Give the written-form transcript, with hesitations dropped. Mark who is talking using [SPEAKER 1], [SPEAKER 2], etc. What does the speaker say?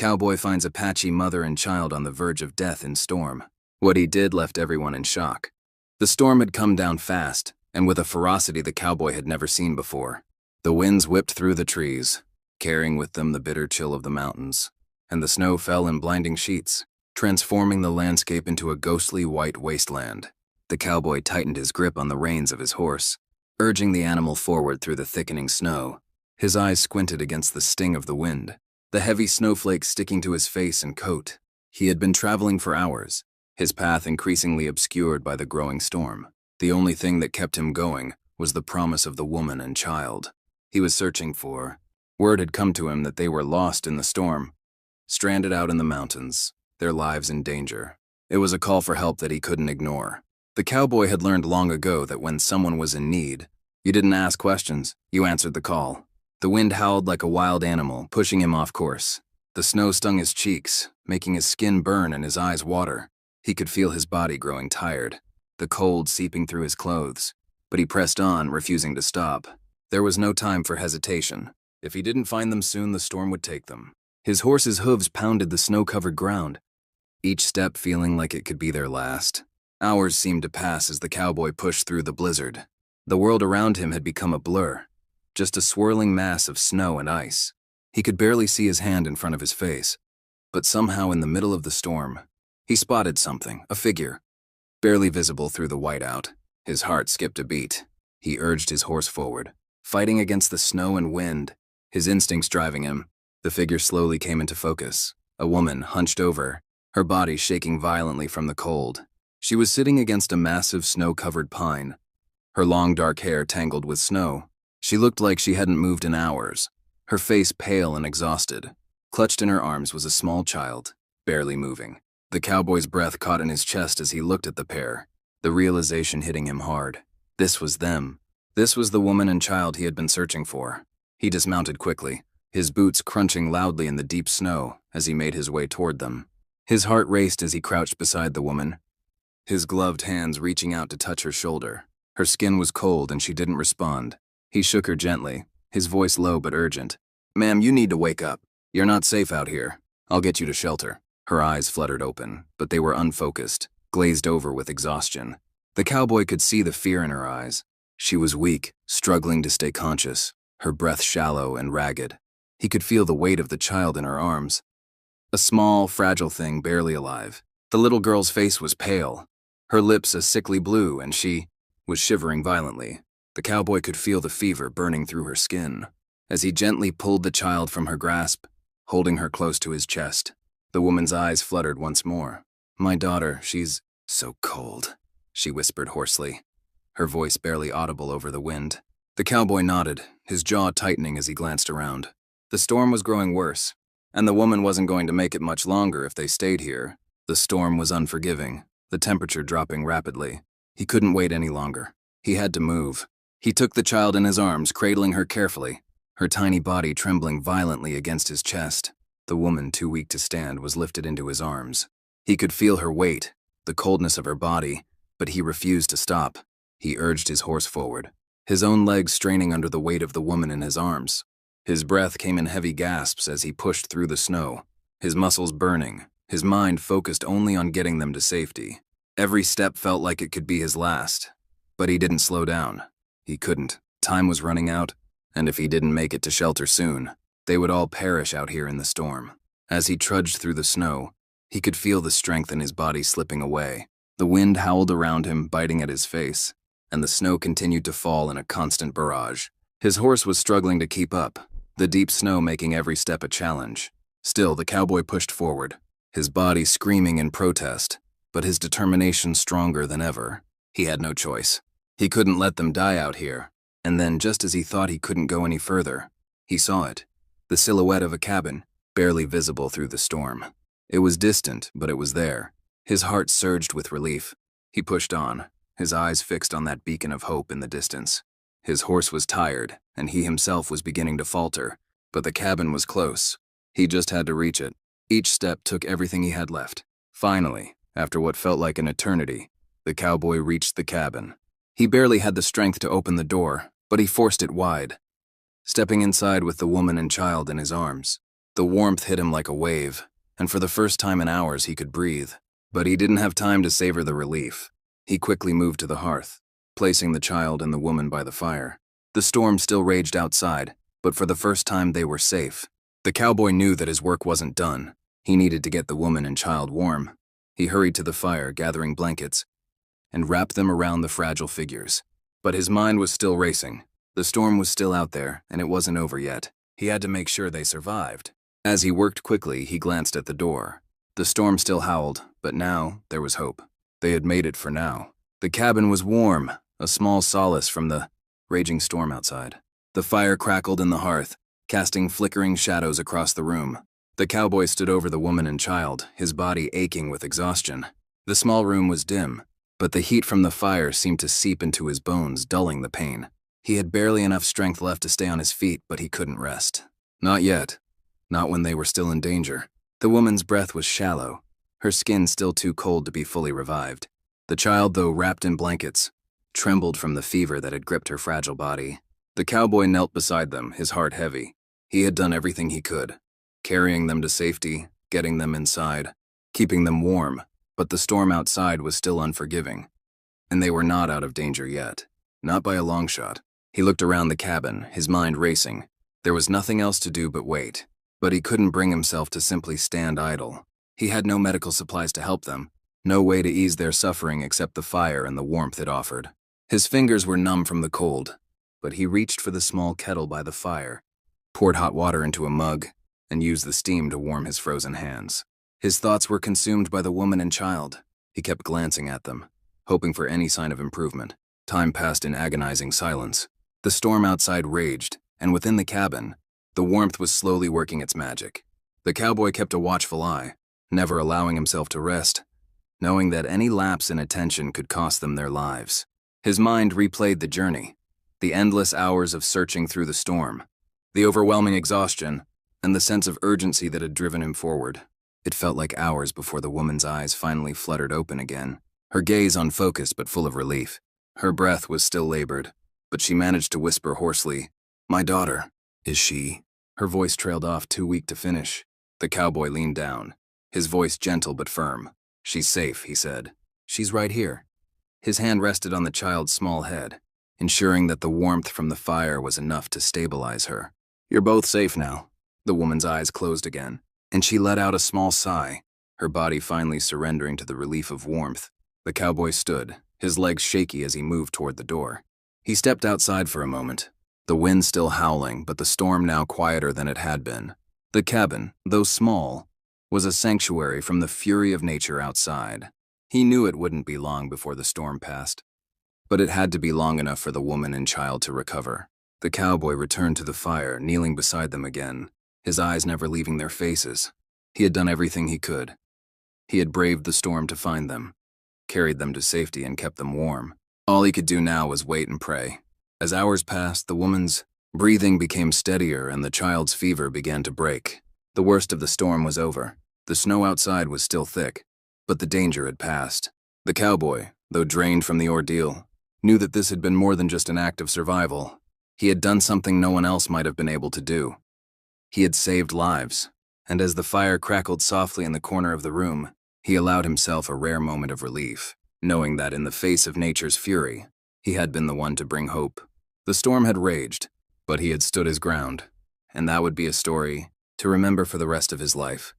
[SPEAKER 1] Cowboy finds Apache mother and child on the verge of death in storm. What he did left everyone in shock. The storm had come down fast, and with a ferocity the cowboy had never seen before. The winds whipped through the trees, carrying with them the bitter chill of the mountains, and the snow fell in blinding sheets, transforming the landscape into a ghostly white wasteland. The cowboy tightened his grip on the reins of his horse, urging the animal forward through the thickening snow. His eyes squinted against the sting of the wind, the heavy snowflakes sticking to his face and coat. He had been traveling for hours, his path increasingly obscured by the growing storm. The only thing that kept him going was the promise of the woman and child he was searching for. Word had come to him that they were lost in the storm, stranded out in the mountains, their lives in danger. It was a call for help that he couldn't ignore. The cowboy had learned long ago that when someone was in need, you didn't ask questions, you answered the call. The wind howled like a wild animal, pushing him off course. The snow stung his cheeks, making his skin burn and his eyes water. He could feel his body growing tired, the cold seeping through his clothes. But he pressed on, refusing to stop. There was no time for hesitation. If he didn't find them soon, the storm would take them. His horse's hooves pounded the snow-covered ground, each step feeling like it could be their last. Hours seemed to pass as the cowboy pushed through the blizzard. The world around him had become a blur, just a swirling mass of snow and ice. He could barely see his hand in front of his face, but somehow in the middle of the storm, he spotted something, a figure, barely visible through the whiteout. His heart skipped a beat. He urged his horse forward, fighting against the snow and wind, his instincts driving him. The figure slowly came into focus, a woman hunched over, her body shaking violently from the cold. She was sitting against a massive snow-covered pine, her long dark hair tangled with snow. She looked like she hadn't moved in hours, her face pale and exhausted. Clutched in her arms was a small child, barely moving. The cowboy's breath caught in his chest as he looked at the pair, the realization hitting him hard. This was them. This was the woman and child he had been searching for. He dismounted quickly, his boots crunching loudly in the deep snow as he made his way toward them. His heart raced as he crouched beside the woman, his gloved hands reaching out to touch her shoulder. Her skin was cold and she didn't respond. He shook her gently, his voice low but urgent. "Ma'am, you need to wake up. You're not safe out here. I'll get you to shelter." Her eyes fluttered open, but they were unfocused, glazed over with exhaustion. The cowboy could see the fear in her eyes. She was weak, struggling to stay conscious, her breath shallow and ragged. He could feel the weight of the child in her arms, a small, fragile thing barely alive. The little girl's face was pale, her lips a sickly blue, and she was shivering violently. The cowboy could feel the fever burning through her skin as he gently pulled the child from her grasp, holding her close to his chest. The woman's eyes fluttered once more. "My daughter, she's so cold," she whispered hoarsely, her voice barely audible over the wind. The cowboy nodded, his jaw tightening as he glanced around. The storm was growing worse, and the woman wasn't going to make it much longer if they stayed here. The storm was unforgiving, the temperature dropping rapidly. He couldn't wait any longer. He had to move. He took the child in his arms, cradling her carefully, her tiny body trembling violently against his chest. The woman, too weak to stand, was lifted into his arms. He could feel her weight, the coldness of her body, but he refused to stop. He urged his horse forward, his own legs straining under the weight of the woman in his arms. His breath came in heavy gasps as he pushed through the snow, his muscles burning, his mind focused only on getting them to safety. Every step felt like it could be his last, but he didn't slow down. He couldn't. Time was running out, and if he didn't make it to shelter soon, they would all perish out here in the storm. As he trudged through the snow, he could feel the strength in his body slipping away. The wind howled around him, biting at his face, and the snow continued to fall in a constant barrage. His horse was struggling to keep up, the deep snow making every step a challenge. Still, the cowboy pushed forward, his body screaming in protest, but his determination stronger than ever. He had no choice. He couldn't let them die out here. And then, just as he thought he couldn't go any further, he saw it. The silhouette of a cabin, barely visible through the storm. It was distant, but it was there. His heart surged with relief. He pushed on, his eyes fixed on that beacon of hope in the distance. His horse was tired, and he himself was beginning to falter, but the cabin was close. He just had to reach it. Each step took everything he had left. Finally, after what felt like an eternity, the cowboy reached the cabin. He barely had the strength to open the door, but he forced it wide, stepping inside with the woman and child in his arms. The warmth hit him like a wave, and for the first time in hours he could breathe. But he didn't have time to savor the relief. He quickly moved to the hearth, placing the child and the woman by the fire. The storm still raged outside, but for the first time they were safe. The cowboy knew that his work wasn't done. He needed to get the woman and child warm. He hurried to the fire, gathering blankets, and wrapped them around the fragile figures. But his mind was still racing. The storm was still out there, and it wasn't over yet. He had to make sure they survived. As he worked quickly, he glanced at the door. The storm still howled, but now there was hope. They had made it for now. The cabin was warm, a small solace from the raging storm outside. The fire crackled in the hearth, casting flickering shadows across the room. The cowboy stood over the woman and child, his body aching with exhaustion. The small room was dim, but the heat from the fire seemed to seep into his bones, dulling the pain. He had barely enough strength left to stay on his feet, but he couldn't rest. Not yet. Not when they were still in danger. The woman's breath was shallow, her skin still too cold to be fully revived. The child, though wrapped in blankets, trembled from the fever that had gripped her fragile body. The cowboy knelt beside them, his heart heavy. He had done everything he could, carrying them to safety, getting them inside, keeping them warm, but the storm outside was still unforgiving. And they were not out of danger yet. Not by a long shot. He looked around the cabin, his mind racing. There was nothing else to do but wait. But he couldn't bring himself to simply stand idle. He had no medical supplies to help them, no way to ease their suffering except the fire and the warmth it offered. His fingers were numb from the cold, but he reached for the small kettle by the fire, poured hot water into a mug, and used the steam to warm his frozen hands. His thoughts were consumed by the woman and child. He kept glancing at them, hoping for any sign of improvement. Time passed in agonizing silence. The storm outside raged, and within the cabin, the warmth was slowly working its magic. The cowboy kept a watchful eye, never allowing himself to rest, knowing that any lapse in attention could cost them their lives. His mind replayed the journey, the endless hours of searching through the storm, the overwhelming exhaustion, and the sense of urgency that had driven him forward. It felt like hours before the woman's eyes finally fluttered open again, her gaze unfocused but full of relief. Her breath was still labored, but she managed to whisper hoarsely, "My daughter. Is she?" Her voice trailed off, too weak to finish. The cowboy leaned down, his voice gentle but firm. "She's safe," he said. "She's right here." His hand rested on the child's small head, ensuring that the warmth from the fire was enough to stabilize her. "You're both safe now." The woman's eyes closed again, and she let out a small sigh, her body finally surrendering to the relief of warmth. The cowboy stood, his legs shaky as he moved toward the door. He stepped outside for a moment, the wind still howling, but the storm now quieter than it had been. The cabin, though small, was a sanctuary from the fury of nature outside. He knew it wouldn't be long before the storm passed, but it had to be long enough for the woman and child to recover. The cowboy returned to the fire, kneeling beside them again, his eyes never leaving their faces. He had done everything he could. He had braved the storm to find them, carried them to safety, and kept them warm. All he could do now was wait and pray. As hours passed, the woman's breathing became steadier and the child's fever began to break. The worst of the storm was over. The snow outside was still thick, but the danger had passed. The cowboy, though drained from the ordeal, knew that this had been more than just an act of survival. He had done something no one else might have been able to do. He had saved lives, and as the fire crackled softly in the corner of the room, he allowed himself a rare moment of relief, knowing that in the face of nature's fury, he had been the one to bring hope. The storm had raged, but he had stood his ground, and that would be a story to remember for the rest of his life.